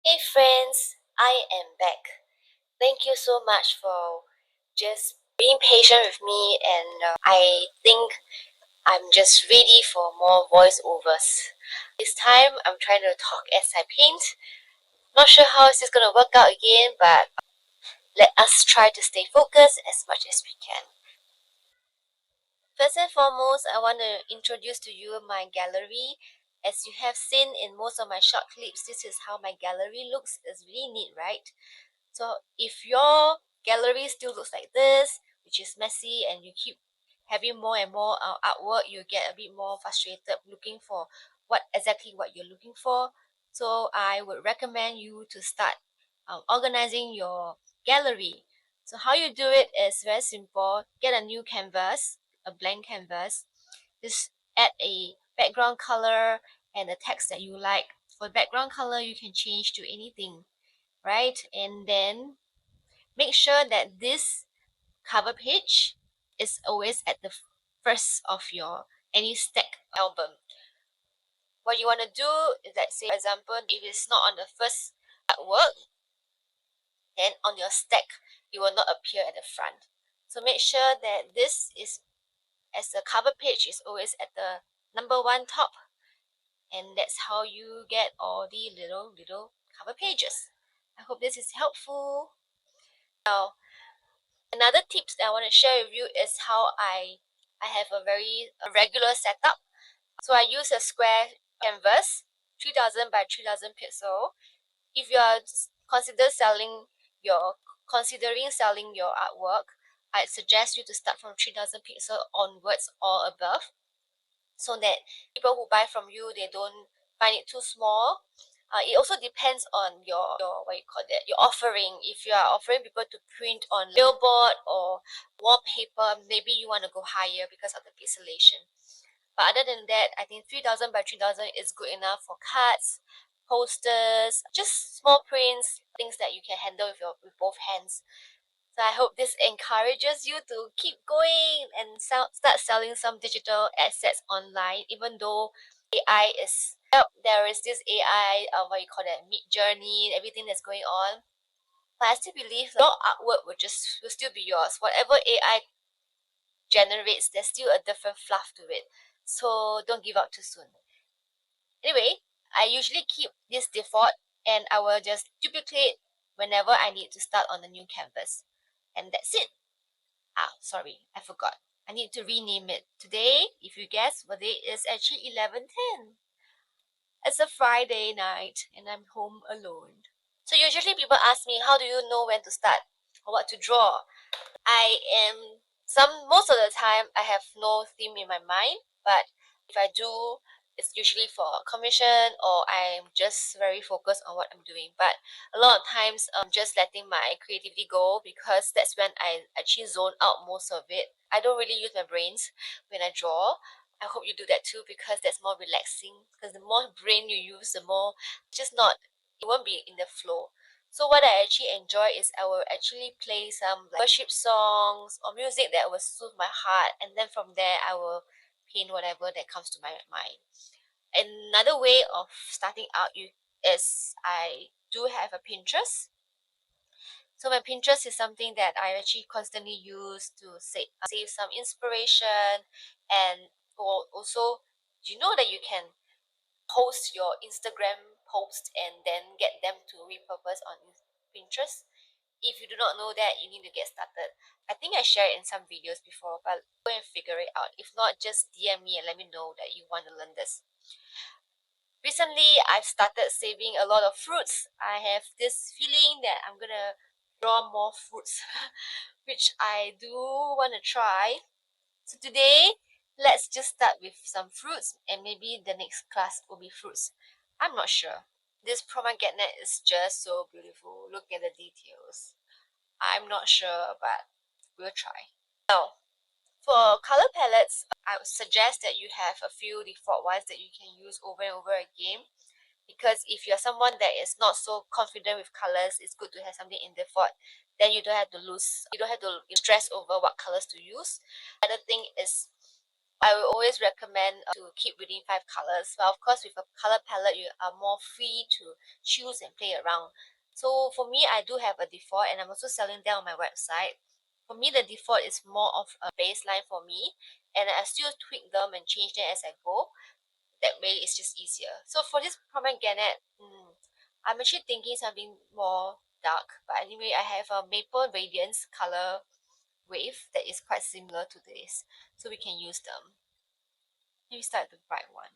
Hey friends, I am back. Thank you so much for just being patient with me, and I think I'm just ready for more voiceovers. This time I'm trying to talk as I paint. Not sure how this is gonna work out again, but let us try to stay focused as much as we can. First and foremost, I want to introduce to you my gallery. As you have seen in most of my short clips, this is how my gallery looks. It's really neat, right? So if your gallery still looks like this, which is messy, and you keep having more and more artwork, you get a bit more frustrated looking for what you're looking for. So I would recommend you to start organizing your gallery. So how you do it is very simple. Get a new canvas, a blank canvas. Just add a background color and the text that you like. For background color, you can change to anything, right? And then make sure that this cover page is always at the first of your any stack album. What you want to do is, let's say for example, if it's not on the first artwork, then on your stack it will not appear at the front. So make sure that this is, as the cover page is always at the number one top, and that's how you get all the little cover pages. I hope this is helpful. Now, another tips that I want to share with you is how I have a very regular setup. So I use a square canvas, 3000 by 3000 pixel. If you are considering selling your artwork, I suggest you to start from 3000 pixel onwards or above, so that people who buy from you, they don't find it too small. It also depends on your what you call that, your offering. If you are offering people to print on billboard or wallpaper, maybe you want to go higher because of the pixelation. But other than that, I think 3000 by 3000 is good enough for cards, posters, just small prints, things that you can handle with both hands. So I hope this encourages you to keep going and start selling some digital assets online, even though AI is, there is this AI, what you call that, mid journey, everything that's going on. But I still believe your artwork will still be yours. Whatever AI generates, there's still a different fluff to it. So don't give up too soon. Anyway, I usually keep this default, and I will just duplicate whenever I need to start on a new canvas. And that's it. Sorry, I forgot. I need to rename it. Today, if you guess what day is, actually 11:10. It's a Friday night and I'm home alone. So usually people ask me, how do you know when to start or what to draw? Most of the time I have no theme in my mind, but if I do, it's usually for commission, or I'm just very focused on what I'm doing. But a lot of times I'm just letting my creativity go, because that's when I actually zone out most of it. I don't really use my brains when I draw. I hope you do that too, because that's more relaxing. Because the more brain you use, the more just not, it won't be in the flow. So what I actually enjoy is I will actually play some like worship songs or music that will soothe my heart, and then from there I will paint whatever that comes to my mind. Another way of starting out is I do have a Pinterest. So my Pinterest is something that I actually constantly use to save some inspiration, and also, do you know that you can post your Instagram post and then get them to repurpose on Pinterest? If you do not know that, you need to get started. I think I shared in some videos before, but go and figure it out. If not, just DM me and let me know that you want to learn this. Recently, I've started saving a lot of fruits. I have this feeling that I'm gonna draw more fruits, which I do want to try. So today, let's just start with some fruits, and maybe the next class will be fruits. I'm not sure. This pomegranate is just so beautiful. Look at the details. I'm not sure, but we'll try. Now, for color palettes, I would suggest that you have a few default ones that you can use over and over again. Because if you're someone that is not so confident with colors, it's good to have something in default. Then you don't have to stress over what colors to use. Other thing is, I will always recommend to keep within 5 colors. But of course, with a color palette, you are more free to choose and play around. So for me, I do have a default, and I'm also selling them on my website. For me, the default is more of a baseline for me, and I still tweak them and change them as I go. That way, it's just easier. So for this pomegranate, I'm actually thinking something more dark. But anyway, I have a maple radiance color wave that is quite similar to this, so we can use them. Let me start with the bright one.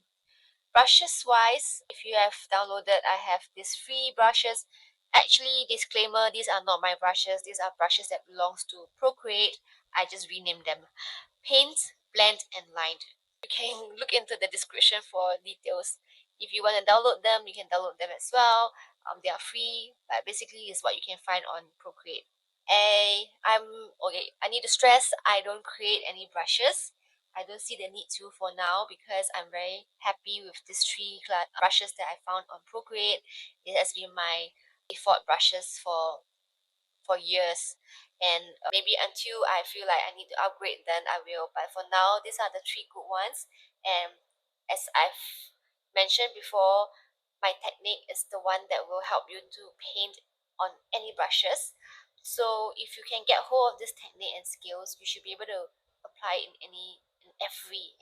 Brushes wise, if you have downloaded, I have these free brushes. Actually, disclaimer, these are not my brushes. These are brushes that belongs to Procreate. I just renamed them. Paint, blend, and line. You can look into the description for details. If you want to download them, you can download them as well. They are free, but basically it's what you can find on Procreate. I'm okay. I need to stress I don't create any brushes. I don't see the need to for now because I'm very happy with these three brushes that I found on Procreate. It has been my default brushes for years, and maybe until I feel like I need to upgrade, then I will. But for now, these are the three good ones. And as I've mentioned before, my technique is the one that will help you to paint on any brushes. So if you can get hold of this technique and skills, you should be able to apply in every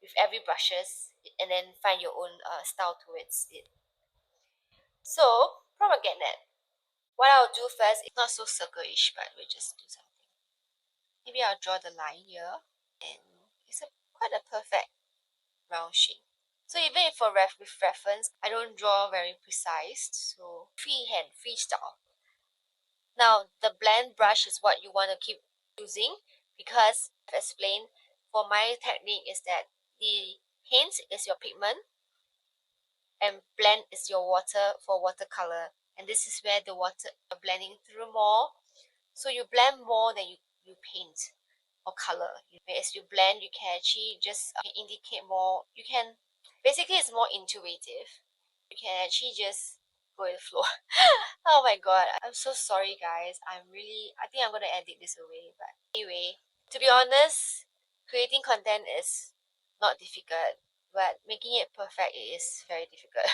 with every brushes, and then find your own style towards it. So pomegranate. What I'll do first is not so circle-ish, but we'll just do something. Maybe I'll draw the line here, and it's quite a perfect round shape. So even if with reference, I don't draw very precise, so freehand, freestyle. Now, the blend brush is what you want to keep using because I've explained for my technique is that the paint is your pigment and blend is your water for watercolor. And this is where the water are blending through more. So you blend more than you paint or color. As you blend, you can actually just indicate more. You can, basically it's more intuitive. You can actually just go with the flow. Oh my god, I'm so sorry guys. I think I'm gonna edit this away. But anyway, to be honest, creating content is not difficult, but making it perfect is very difficult.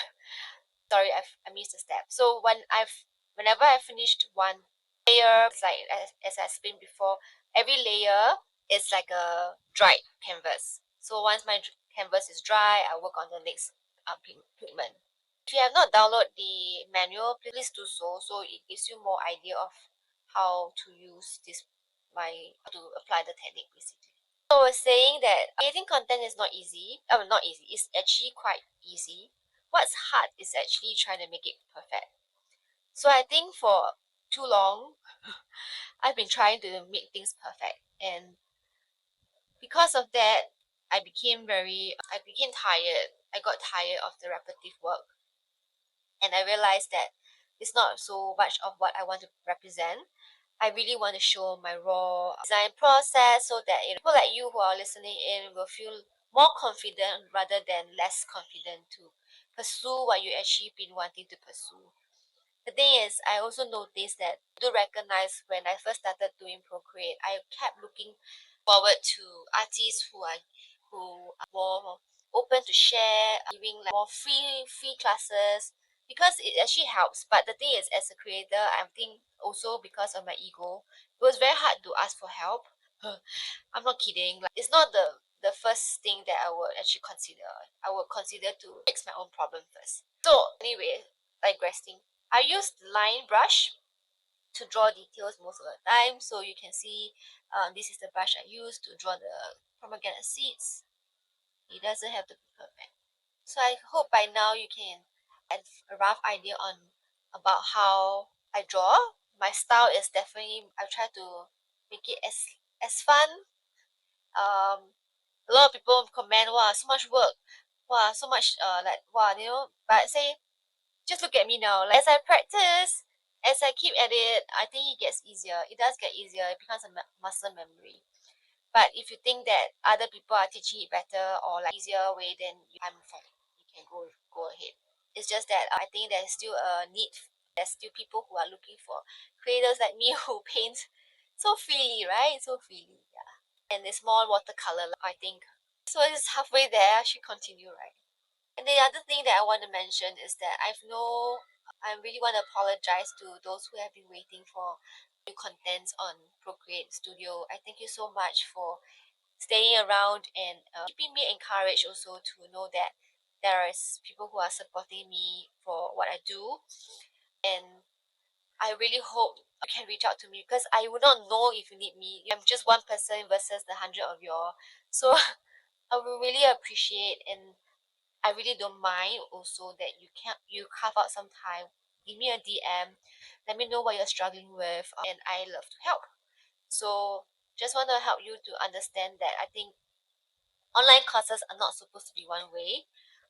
Sorry, I missed a step. So whenever I finished one layer, it's like as I explained before, every layer is like a dried canvas. So once my canvas is dry, I work on the next pigment. If you have not downloaded the manual, please do so. So it gives you more idea of how to use this to apply the technique basically. So I was saying that creating content is not easy. Not easy. It's actually quite easy. What's hard is actually trying to make it perfect. So I think for too long, I've been trying to make things perfect, and because of that, I became tired. I got tired of the repetitive work, and I realized that it's not so much of what I want to represent. I really want to show my raw design process so that people like you who are listening in will feel more confident rather than less confident to pursue what you actually been wanting to pursue. The thing is, I also noticed that I do recognize when I first started doing Procreate, I kept looking forward to artists who are more open to share, giving like more free classes because it actually helps. But the thing is, as a creator, I think also because of my ego, it was very hard to ask for help. I'm not kidding. Like it's not the first thing that I would actually consider. I would consider to fix my own problem first. So anyway, digressing. I use the line brush to draw details most of the time. So you can see this is the brush I use to draw the pomegranate seeds. It doesn't have to be perfect. So I hope by now you can have a rough idea on about how I draw. My style is definitely I try to make it as fun. A lot of people comment, wow, so much work, wow, so much like wow, but I say just look at me now. Like, as I practice, as I keep at it, I think it gets easier. It does get easier. It becomes a muscle memory. But if you think that other people are teaching it better or like easier way, then I'm fine. You can go ahead. It's just that I think there's still a need. There's still people who are looking for creators like me who paint so freely, right? So freely. Yeah. and a small watercolor, I think. So it's halfway there. I should continue, right? And the other thing that I want to mention is that I really want to apologize to those who have been waiting for new contents on Procreate Studio. I thank you so much for staying around and keeping me encouraged also to know that there is people who are supporting me for what I do. And I really hope you can reach out to me because I would not know if you need me. I'm just one person versus the 100 of y'all. So I will really appreciate, and I really don't mind also that you carve out some time, give me a DM, let me know what you're struggling with, and I love to help. So just want to help you to understand that I think online courses are not supposed to be one way.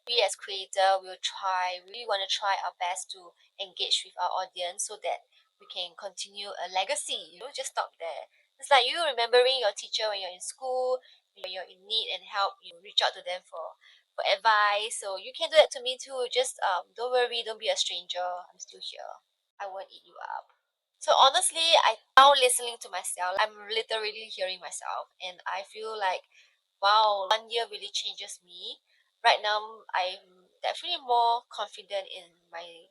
We as creator will try, we want to try our best to engage with our audience so that we can continue a legacy. You don't just stop there. It's like you remembering your teacher when you're in school, when you're in need and help, you reach out to them for advice. So you can do that to me too. Just don't worry, don't be a stranger. I'm still here. I won't eat you up. So honestly, I now listening to myself, I'm literally hearing myself, and I feel like, wow, 1 year really changes me. Right now, I'm definitely more confident in my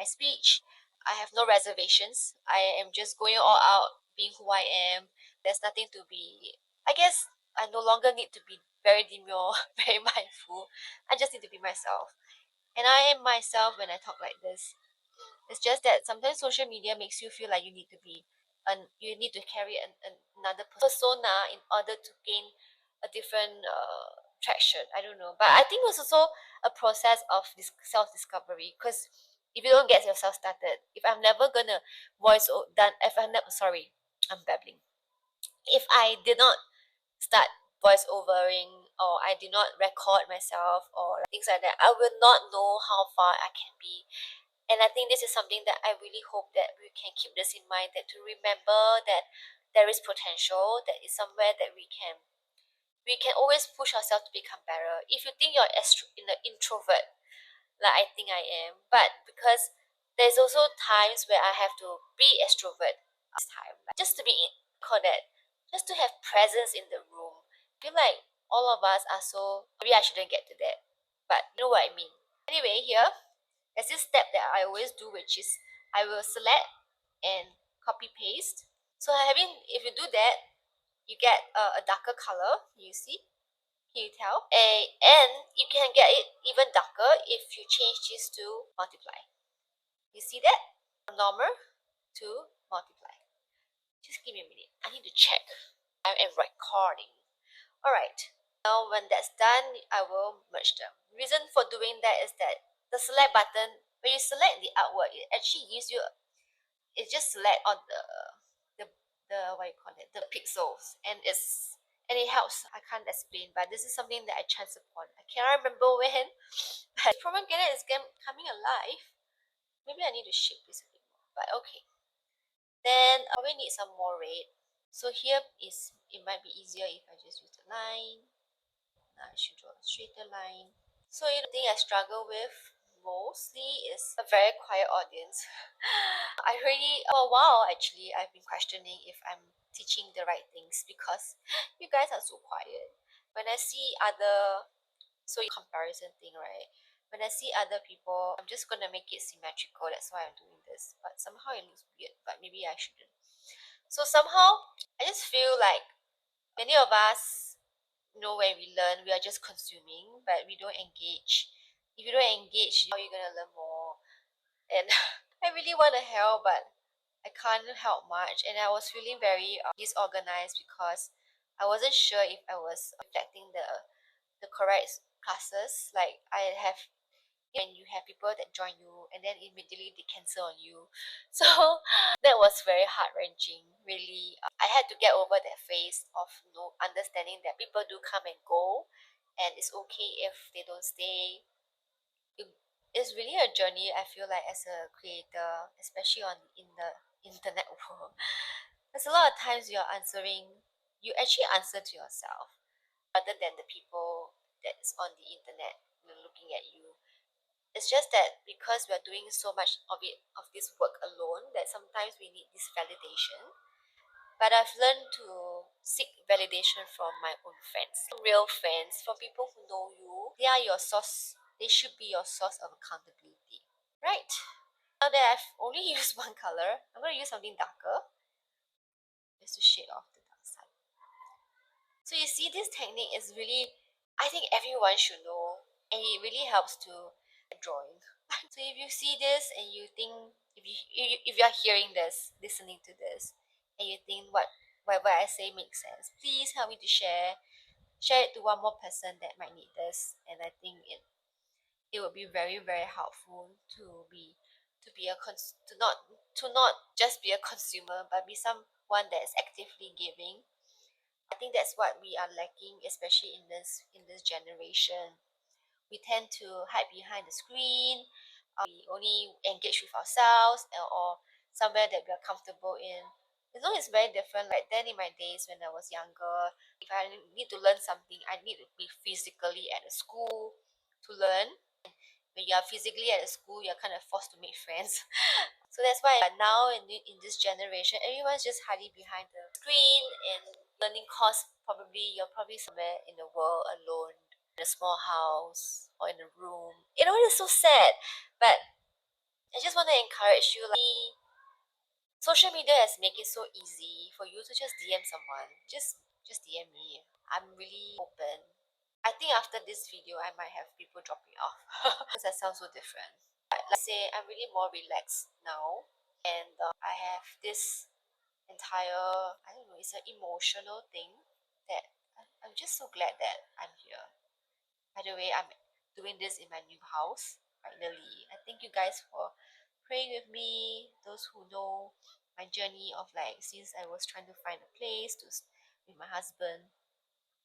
speech. I have no reservations. I am just going all out, being who I am. There's nothing to be. I guess I no longer need to be very demure, very mindful. I just need to be myself, and I am myself when I talk like this. It's just that sometimes social media makes you feel like you need to be, and you need to carry another persona in order to gain a different traction. I don't know, but I think it's also a process of this self discovery. Because if you don't get yourself started, if I'm never gonna done, if I'm never sorry, I'm babbling. If I did not start voice overing, or I did not record myself or things like that, I will not know how far I can be. And I think this is something that I really hope that we can keep this in mind, that to remember that there is potential, that is somewhere that we can always push ourselves to become better. If you think you're in an introvert, like I think I am, but because there's also times where I have to be extrovert this time, like just to be call that, just to have presence in the room. I feel like all of us are so, maybe I shouldn't get to that, but you know what I mean. Anyway, here there's this step that I always do, which is I will select and copy paste. So if you do that, you get a darker color. You see? Can you tell? And you can get it even darker if you change this to multiply. You see that? Normal to multiply. Just give me a minute. I need to check. I am recording. Alright. Now when that's done, I will merge them. Reason for doing that is that the select button, when you select the artwork, it actually gives you, it just select on the the what you call it, the pixels, and it helps. I can't explain, but this is something that I chance upon. I cannot remember when, but pomegranate is coming alive. Maybe I need to shape this a bit more, but okay. Then I will need some more red. So here is, it might be easier if I just use the line. Now I should draw a straighter line. So the thing I struggle with mostly is a very quiet audience. I really, for a while actually, I've been questioning if I'm teaching the right things because you guys are so quiet. When I see other, so comparison thing, right? When I see other people, I'm just gonna make it symmetrical. That's why I'm doing this. But somehow it looks weird. But maybe I shouldn't. So somehow I just feel like many of us, when we learn, we are just consuming, but we don't engage. If you don't engage, how are you gonna learn more? And I really want to help, but I can't help much. And I was feeling very disorganized because I wasn't sure if I was reflecting the correct classes. Like I have, and you have people that join you and then immediately they cancel on you. So that was very heart wrenching. Really, I had to get over that phase of understanding that people do come and go, and it's okay if they don't stay. It's really a journey. I feel like as a creator, especially in the internet world, there's a lot of times you actually answer to yourself rather than the people that's on the internet looking at you. It's just that because we are doing so much of this work alone, that sometimes we need this validation. But I've learned to seek validation from my own friends, real friends, from people who know you. They are your source. They should be your source of accountability, right? Now that I've only used one color, I'm going to use something darker just to shade off the dark side. So you see, this technique is really, I think everyone should know, and it really helps to drawing. So if you see this and you think, if you are hearing this, listening to this, and you think whatever I say makes sense, please help me to share it to one more person that might need this. And I think it would be very, very helpful to not just be a consumer, but be someone that is actively giving. I think that's what we are lacking, especially in this generation. We tend to hide behind the screen. We only engage with ourselves, or somewhere that we are comfortable in. As long as it's very different. Like then in my days when I was younger, if I need to learn something, I need to be physically at a school to learn. When you are physically at a school, you're kind of forced to make friends. So that's why now in this generation, everyone's just hiding behind the screen and learning course. You're probably somewhere in the world alone, in a small house or in a room. It's so sad. But I just want to encourage you, like, social media has made it so easy for you to just DM someone. Just DM me. I'm really open. I think after this video, I might have people dropping off because that sounds so different. But let's say I'm really more relaxed now, and I have this entire, I don't know, it's an emotional thing that I'm just so glad that I'm here. By the way, I'm doing this in my new house finally. I thank you guys for praying with me. Those who know my journey of, like, since I was trying to find a place with my husband,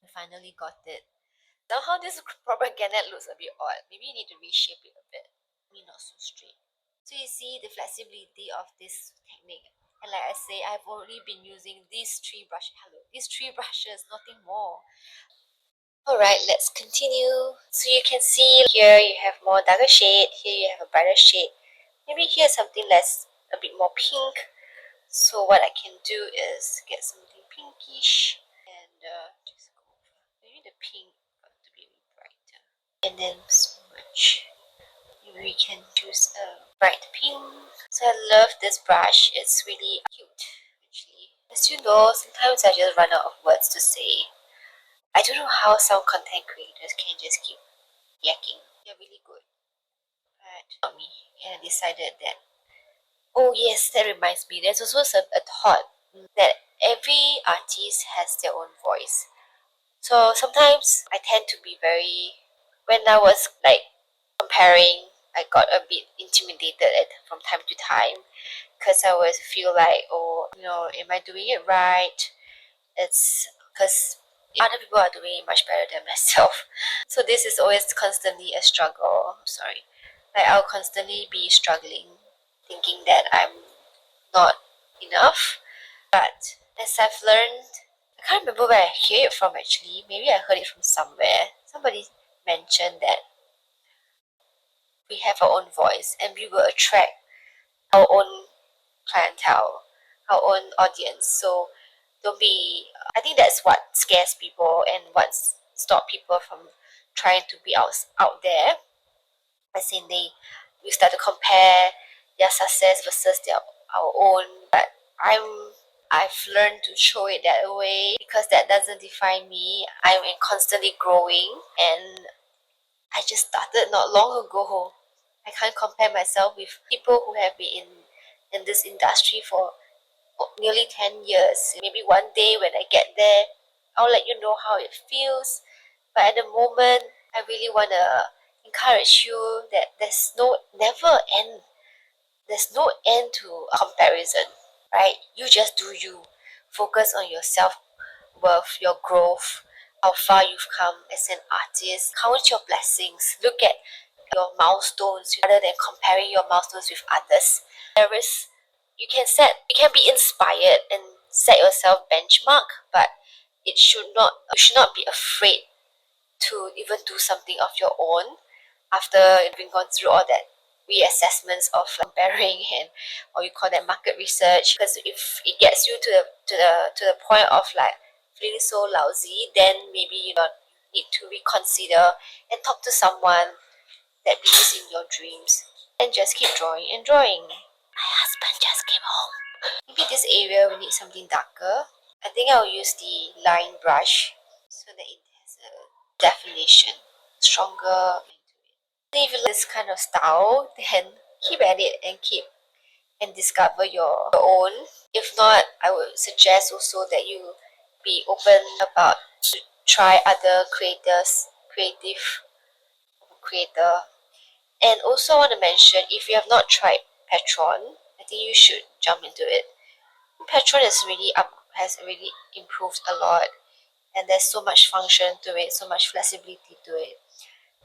we finally got it. Somehow this propaganda looks a bit odd. Maybe you need to reshape it a bit. Maybe not so straight. So you see the flexibility of this technique. And like I say, I've only been using these three brushes. These three brushes, nothing more. Alright, let's continue. So you can see here you have more darker shade, here you have a brighter shade. Maybe here's something less, a bit more pink. So what I can do is get something pinkish and just go over. Maybe the pink got to be a bit brighter. And then smudge. Maybe we can choose a bright pink. So I love this brush. It's really cute, actually. As you know, sometimes I just run out of words to say. I don't know how some content creators can just keep yakking. They're really good. But not me. And I decided that, oh yes, that reminds me, there's also a thought that every artist has their own voice. So sometimes I tend to be when I was like comparing, I got a bit intimidated from time to time because I always feel like, oh, am I doing it right? It's because other people are doing it much better than myself. So this is always constantly a struggle. Sorry. Like I'll constantly be struggling, thinking that I'm not enough. But as I've learned, I can't remember where I hear it from actually. Maybe I heard it from somewhere. Somebody mentioned that we have our own voice and we will attract our own clientele, our own audience. So don't be, I think that's what scares people and what stop people from trying to be out there. As in we start to compare their success versus our own. But I've learned to show it that way because that doesn't define me. I'm constantly growing, and I just started not long ago. I can't compare myself with people who have been in this industry for nearly 10 years. Maybe one day when I get there, I'll let you know how it feels. But at the moment, I really want to encourage you that never end. There's no end to comparison, right? You just do you. Focus on your self-worth, your growth, how far you've come as an artist. Count your blessings. Look at your milestones rather than comparing your milestones with others. You can be inspired and set yourself benchmark, but you should not be afraid to even do something of your own after having gone through all that reassessments of comparing, and or you call that market research. Because if it gets you to the point of like feeling so lousy, then maybe you know need to reconsider and talk to someone that believes in your dreams, and just keep drawing and drawing. My husband just came home. Maybe this area we need something darker. I think I'll use the line brush so that it has a definition, stronger. If you like this kind of style, then keep at it and keep and discover your own. If not, I would suggest also that you be open about to try other creative creator. And also I want to mention, if you have not tried Patron, I think you should jump into it. Patron has really improved a lot, and there's so much function to it, so much flexibility to it.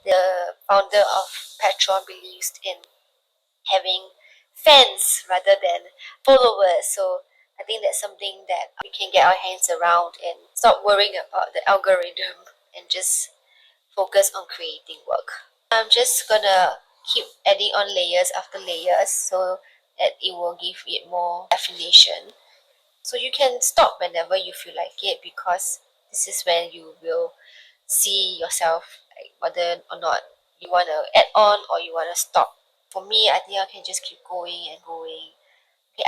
The founder of Patron believes in having fans rather than followers. So I think that's something that we can get our hands around and stop worrying about the algorithm and just focus on creating work. I'm just gonna keep adding on layers after layers so that it will give it more definition. So you can stop whenever you feel like it, because this is when you will see yourself, like whether or not you want to add on or you want to stop. For me, I think I can just keep going and going. Okay,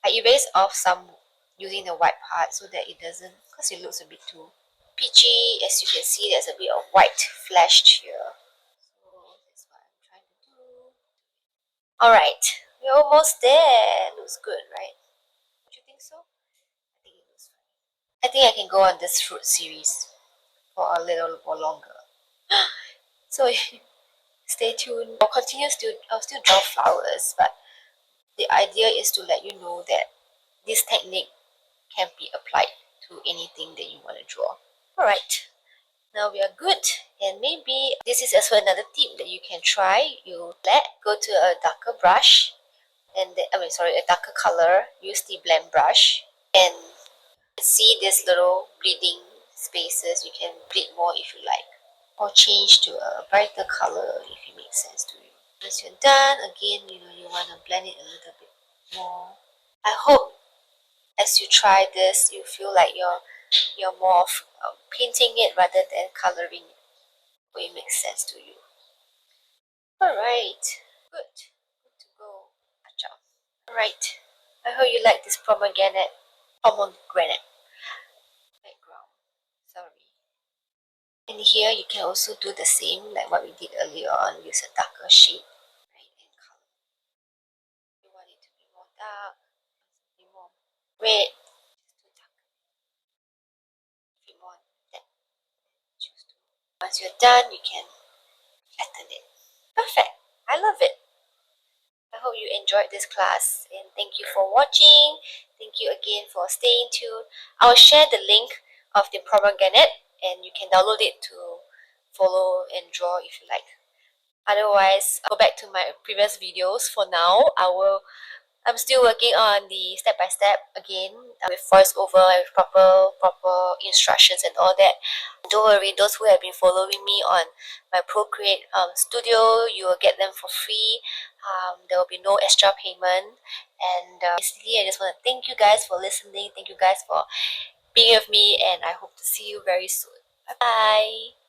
I erase off some using the white part so that it doesn't, because it looks a bit too peachy. As you can see, there's a bit of white flashed here. So that's what I'm trying to do. Alright, we're almost there. Looks good, right? Don't you think so? I think it looks fine. I think I can go on this fruit series for a little more longer. So stay tuned. I'll still draw flowers, but the idea is to let you know that this technique can be applied to anything that you want to draw. Alright, now we are good. And maybe this is also another tip that you can try. Go to a darker brush, and a darker color. Use the blend brush and see these little bleeding spaces. You can bleed more if you like, or change to a brighter color if it makes sense to you. Once you're done, again, you want to blend it a little bit more. I hope as you try this, you feel like you're more of painting it rather than coloring it, where it makes sense to you. Alright, good to go. Good job. Alright, I hope you like this pomegranate background. Sorry. And here you can also do the same like what we did earlier on. Use a darker shade, right, and color. You want it to be more dark, be more red, just too dark. If you want that, choose to. Once you're done, you can flatten it. Perfect. I love it. I hope you enjoyed this class, and thank you for watching. Thank you again for staying tuned. I'll share the link of the pomegranate, and you can download it to follow and draw if you like. Otherwise, go back to my previous videos. For now, I'm still working on the step by step again, with voiceover, with proper instructions and all that. Don't worry, those who have been following me on my Procreate studio, you will get them for free. There will be no extra payment. And basically, I just want to thank you guys for listening. Thank you guys for being with me, and I hope to see you very soon. Bye bye.